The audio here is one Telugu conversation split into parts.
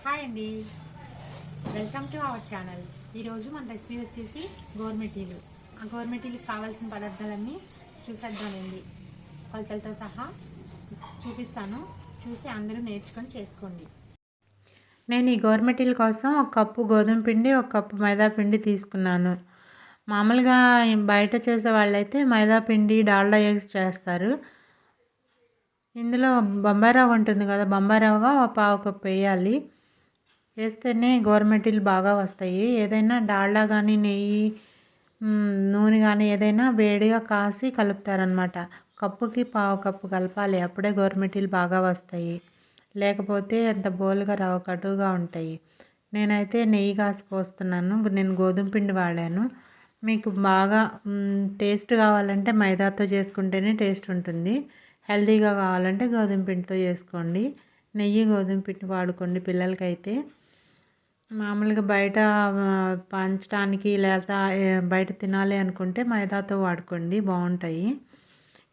హాయ్ అండి, వెల్కమ్ టు అవర్ ఛానల్. ఈరోజు మన రెసిపీ వచ్చేసి గోర్మెటీలు. ఆ గోర్మెటీలకు కావాల్సిన పదార్థాలన్నీ చూసేద్దామండి. కొలతలతో సహా చూపిస్తాను, చూసి అందరూ నేర్చుకొని చేసుకోండి. నేను ఈ గోర్మెటీల కోసం ఒక కప్పు గోధుమ పిండి, ఒక కప్పు మైదా పిండి తీసుకున్నాను. మామూలుగా బయట చేసే వాళ్ళైతే మైదా పిండి డాల్డా వేసి చేస్తారు. ఇందులో బొంబాయి రవ్వ ఉంటుంది కదా, బొంబాయి రవ్వ పావు కప్పు వేయాలి. వేస్తేనే గోర్మెటీలు బాగా వస్తాయి. ఏదైనా డాల్డా కానీ నెయ్యి నూనె కానీ ఏదైనా వేడిగా కాసి కలుపుతారనమాట. కప్పుకి పావు కప్పు కలపాలి, అప్పుడే గోర్మెటీలు బాగా వస్తాయి. లేకపోతే అంత బోలుగా రవ్వ కటుగా ఉంటాయి. నేనైతే నెయ్యి కాసి పోస్తున్నాను. నేను గోధుమ పిండి వాడాను. మీకు బాగా టేస్ట్ కావాలంటే మైదాతో చేసుకుంటేనే టేస్ట్ ఉంటుంది. హెల్తీగా కావాలంటే గోధుమ పిండితో చేసుకోండి. నెయ్యి గోధుమ పిండి వాడుకోండి పిల్లలకైతే. మామూలుగా బయట పంచడానికి లేదా బయట తినాలి అనుకుంటే మైదాతో వాడుకోండి, బాగుంటాయి.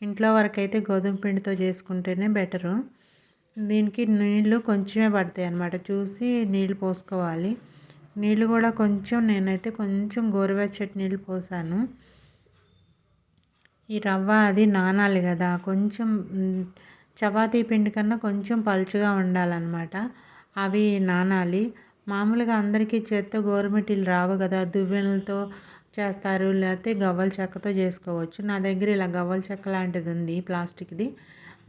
ఇంట్లో వరకైతే గోధుమ పిండితో చేసుకుంటేనే బెటరు. దీనికి నీళ్ళు కొంచెమే పడతాయి అన్నమాట, చూసి నీళ్ళు పోసుకోవాలి. నీళ్ళు కూడా కొంచెం, నేనైతే కొంచెం గోరువెచ్చటి నీళ్ళు పోసాను. ఈ రవ్వ అది నానాలి కదా, కొంచెం చపాతీ పిండి కన్నా కొంచెం పలుచగా ఉండాలన్నమాట. అవి నానాలి. మామూలుగా అందరికీ చేత్తో గోరుమిటీలు రావు కదా, దువ్వెనలతో చేస్తారు, లేకపోతే గవ్వల చెక్కతో చేసుకోవచ్చు. నా దగ్గర ఇలా గవ్వల చెక్క లాంటిది ఉంది, ప్లాస్టిక్ది.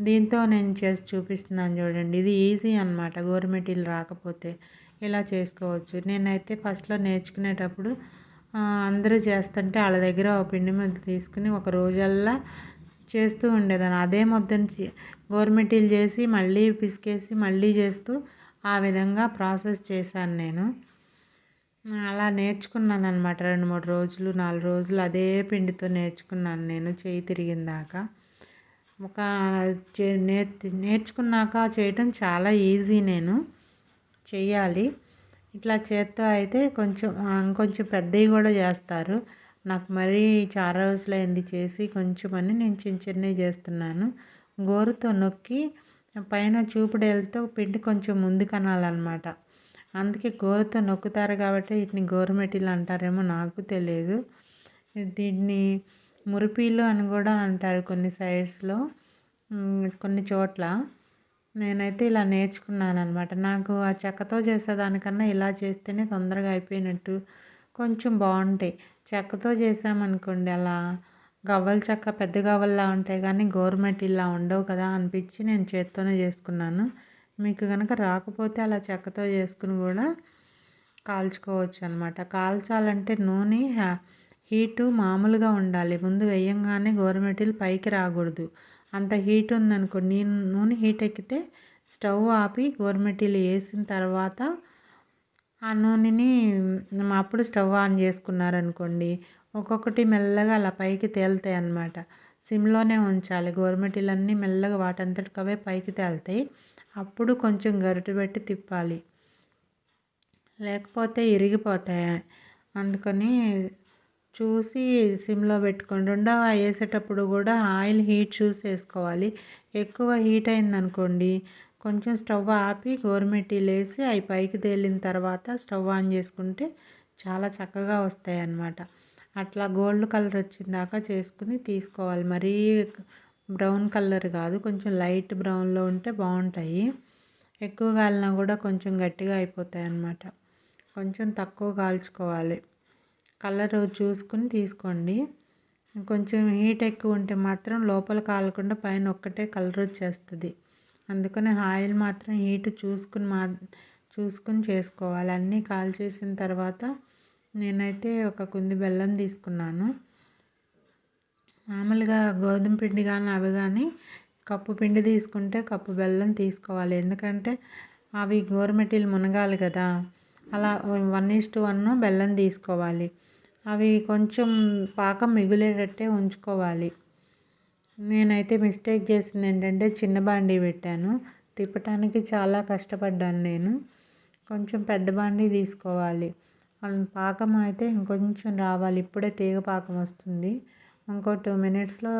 దీంతో నేను చేసి చూపిస్తున్నాను చూడండి. ఇది ఈజీ అన్నమాట, గోరుమిటీలు రాకపోతే ఇలా చేసుకోవచ్చు. నేనైతే ఫస్ట్లో నేర్చుకునేటప్పుడు అందరూ చేస్తుంటే వాళ్ళ దగ్గర ఒక పిండి ముద్ద తీసుకుని ఒక రోజల్లా చేస్తూ ఉండేదాన్ని. అదే ముద్దని గోరుమిటీలు చేసి మళ్ళీ పిసికేసి మళ్ళీ చేస్తూ ఆ విధంగా ప్రాసెస్ చేశాను నేను. అలా నేర్చుకున్నాను అనమాట. 2-3 రోజులు 4 రోజులు అదే పిండితో నేర్చుకున్నాను నేను, చేయి తిరిగిందాకా. ఒక నేర్చుకున్నాక చేయటం చాలా ఈజీ. నేను చెయ్యాలి ఇట్లా చేత్తో అయితే కొంచెం ఇంకొంచెం పెద్దవి కూడా చేస్తారు. నాకు మరీ చాలా రోజులైంది చేసి, కొంచెం అని నేను చిన్న చిన్నవి చేస్తున్నాను. గోరుతో నొక్కి పైన చూపుడేలతో పిండి కొంచెం ముందుకు అనాలన్నమాట. అందుకే గోరుతో నొక్కుతారు కాబట్టి వీటిని గోరుమిటీలు అంటారేమో నాకు తెలియదు. దీన్ని మురిపీలు అని కూడా అంటారు కొన్ని సైడ్స్లో, కొన్ని చోట్ల. నేనైతే ఇలా నేర్చుకున్నాను అనమాట. నాకు ఆ చెక్కతో చేసేదానికన్నా ఇలా చేస్తేనే తొందరగా అయిపోయినట్టు, కొంచెం బాగుంటాయి. చెక్కతో చేసామనుకోండి అలా గవ్వల చెక్క పెద్ద గవ్వల్లా ఉంటాయి కానీ గోరుమిటీల్లా ఉండవు కదా అనిపించి నేను చేత్తోనే చేసుకున్నాను. మీకు కనుక రాకపోతే అలా చెక్కతో చేసుకుని కూడా కాల్చుకోవచ్చు అనమాట. కాల్చాలంటే నూనె హీటు మామూలుగా ఉండాలి. ముందు వేయంగానే గోరుమిటీలు పైకి రాకూడదు. అంత హీట్ ఉందనుకోండి, నూనె హీట్ ఎక్కితే స్టవ్ ఆపి గోరుమిటీలు వేసిన తర్వాత ఆ నూనెని అప్పుడు స్టవ్ ఆన్ చేసుకున్నారనుకోండి, ఒక్కొక్కటి మెల్లగా అలా పైకి తేలుతాయి అన్నమాట. సిమ్లోనే ఉంచాలి. గోరుమిటీలన్నీ మెల్లగా వాటంతటికి అవే పైకి తేలుతాయి. అప్పుడు కొంచెం గరిటె పెట్టి తిప్పాలి, లేకపోతే ఇరిగిపోతాయి. అందుకని చూసి సిమ్లో పెట్టుకోండి. రెండవ వేసేటప్పుడు కూడా ఆయిల్ హీట్ చూసి వేసుకోవాలి. ఎక్కువ హీట్ అయిందనుకోండి, కొంచెం స్టవ్ ఆపి గోరుమిటీలు వేసి అవి పైకి తేలిన తర్వాత స్టవ్ ఆన్ చేసుకుంటే చాలా చక్కగా వస్తాయి అన్నమాట. అట్లా గోల్డ్ కలర్ వచ్చిందాకా చేసుకుని తీసుకోవాలి. మరీ బ్రౌన్ కలర్ కాదు, కొంచెం లైట్ బ్రౌన్లో ఉంటే బాగుంటాయి. ఎక్కువ కాలినా కూడా కొంచెం గట్టిగా అయిపోతాయి అన్నమాట. కొంచెం తక్కువ కాల్చుకోవాలి. కలర్ చూసుకుని తీసుకోండి. కొంచెం హీట్ ఎక్కువ ఉంటే మాత్రం లోపల కాలకుండా పైన ఒక్కటే కలర్ వచ్చేస్తుంది. అందుకని ఆయిల్ మాత్రం హీట్ చూసుకుని చేసుకోవాలి. అన్నీ కాల్చేసిన తర్వాత నేనైతే ఒక కుంది బెల్లం తీసుకున్నాను. మామూలుగా గోధుమ పిండి కానీ అవి కానీ కప్పు పిండి తీసుకుంటే కప్పు బెల్లం తీసుకోవాలి. ఎందుకంటే అవి గోరుమిటీలు మునగాలి కదా, అలా 1:1 బెల్లం తీసుకోవాలి. అవి కొంచెం పాకం మిగిలేటట్టే ఉంచుకోవాలి. నేనైతే మిస్టేక్ చేసింది ఏంటంటే చిన్న బాండీ పెట్టాను, తిప్పటానికి చాలా కష్టపడ్డాను నేను. కొంచెం పెద్ద బాండీ తీసుకోవాలి. పాకం అయితే ఇంకొంచెం రావాలి. ఇప్పుడే తీగ పాకం వస్తుంది, ఇంకో 2 మినిట్స్లో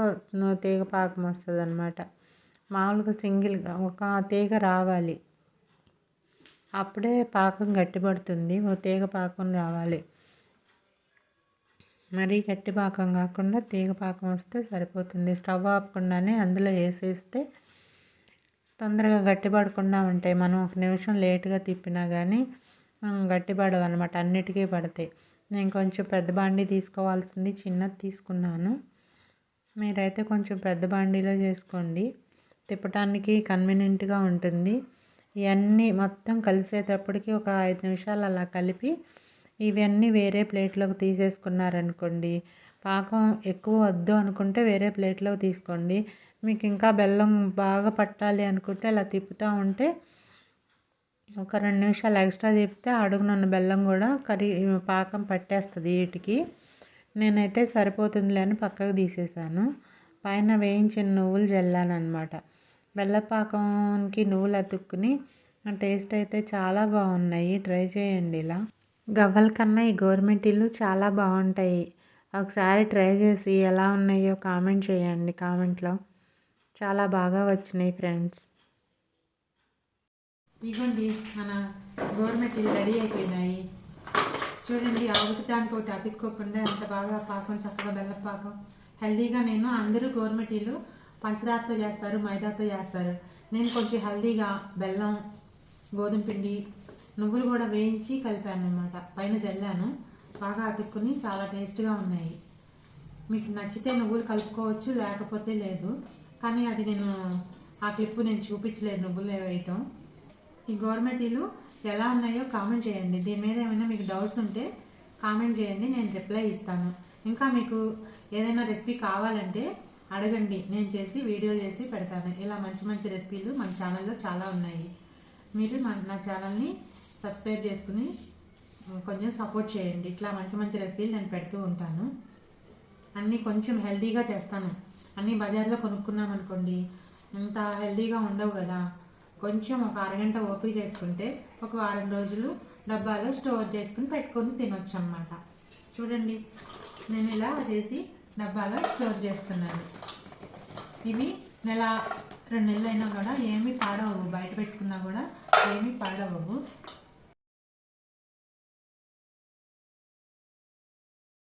తీగ పాకం వస్తుంది అన్నమాట. మామూలుగా సింగిల్గా ఒక తీగ రావాలి. అప్పుడే పాకం గట్టిపడుతుంది. ఓ తీగ పాకం రావాలి. మరీ గట్టి పాకం కాకుండా తీగ పాకం వస్తే సరిపోతుంది. స్టవ్ ఆపకుండానే అందులో వేసేస్తే తొందరగా గట్టిపడకుండా ఉంటాయి. మనం 1 నిమిషం లేట్గా తిప్పినా కానీ గట్టిపడవు అనమాట. అన్నిటికీ పడతాయి. నేను కొంచెం పెద్ద బాండీ తీసుకోవాల్సింది చిన్నది తీసుకున్నాను. మీరైతే కొంచెం పెద్ద బాండీలో చేసుకోండి. తిప్పటానికి కన్వీనియంట్గా ఉంటుంది. ఇవన్నీ మొత్తం కలిసేటప్పటికి ఒక 5 నిమిషాలు అలా కలిపి ఇవన్నీ వేరే ప్లేట్లోకి తీసేసుకున్నారనుకోండి. పాకం ఎక్కువ వద్దు అనుకుంటే వేరే ప్లేట్లోకి తీసుకోండి. మీకు ఇంకా బెల్లం బాగా పట్టాలి అనుకుంటే అలా తిప్పుతూ ఉంటే ఒక 2 నిమిషాలు ఎక్స్ట్రా తిప్పితే అడుగునున్న బెల్లం కూడా పాకం పట్టేస్తుంది వీటికి. నేనైతే సరిపోతుందిలే అని పక్కకు తీసేసాను. పైన వేయించిన నువ్వులు జల్లాను అనమాట. బెల్లపాకంకి నువ్వులు అతుక్కుని టేస్ట్ అయితే చాలా బాగున్నాయి. ట్రై చేయండి ఇలా. గవ్వల కన్నా ఈ గోరుమిటీలు చాలా బాగుంటాయి. ఒకసారి ట్రై చేసి ఎలా ఉన్నాయో కామెంట్ చేయండి. కామెంట్లో చాలా బాగా వచ్చినాయి ఫ్రెండ్స్. ఇదిగోండి మన గోరుమిటీలు రెడీ అయిపోయినాయి. చూడండి, ఆవుతానికి ఒకటి అతుక్కోకుండా ఎంత బాగా పాకం, చక్కగా బెల్లం పాకం. హెల్దీగా నేను అందరూ గోరుమిటీలు పంచదారతో చేస్తారు, మైదాతో చేస్తారు. నేను కొంచెం హెల్దీగా బెల్లం, గోధుమ పిండి, నువ్వులు కూడా వేయించి కలిపాను అనమాట. పైన జల్లాను. బాగా అతుక్కుని చాలా టేస్ట్గా ఉన్నాయి. మీకు నచ్చితే నువ్వులు కలుపుకోవచ్చు, లేకపోతే లేదు. కానీ అది నేను ఆ క్లిప్పు నేను చూపించలేదు నువ్వులు వేయటం. ఈ గోరుమిటీలు ఎలా ఉన్నాయో కామెంట్ చేయండి. దీని మీద ఏమైనా మీకు డౌట్స్ ఉంటే కామెంట్ చేయండి, నేను రిప్లై ఇస్తాను. ఇంకా మీకు ఏదైనా రెసిపీ కావాలంటే అడగండి, నేను చేసి వీడియో చేసి పెడతాను. ఇలా మంచి మంచి రెసిపీలు మన ఛానల్లో చాలా ఉన్నాయి. మీరు నా ఛానల్ని సబ్స్క్రైబ్ చేసుకుని కొంచెం సపోర్ట్ చేయండి. ఇట్లా మంచి మంచి రెసిపీలు నేను పెడుతూ ఉంటాను. అన్నీ కొంచెం హెల్తీగా చేస్తాను. అన్నీ బజార్లో కొనుక్కున్నాం అనుకోండి, ఇంత హెల్తీగా ఉండవు కదా. కొంచెం ఒక అరగంట ఓపిక చేసుకుంటే ఒక వారం రోజులు డబ్బాలో స్టోర్ చేసుకుని పెట్టుకొని తినొచ్చు అన్నమాట. చూడండి, నేను ఇలా చేసి డబ్బాలో స్టోర్ చేస్తున్నాను. ఇవి 1-2 నెలలు అయినా కూడా ఏమీ పాడవవు. బయట పెట్టుకున్నా కూడా ఏమీ పాడవవు.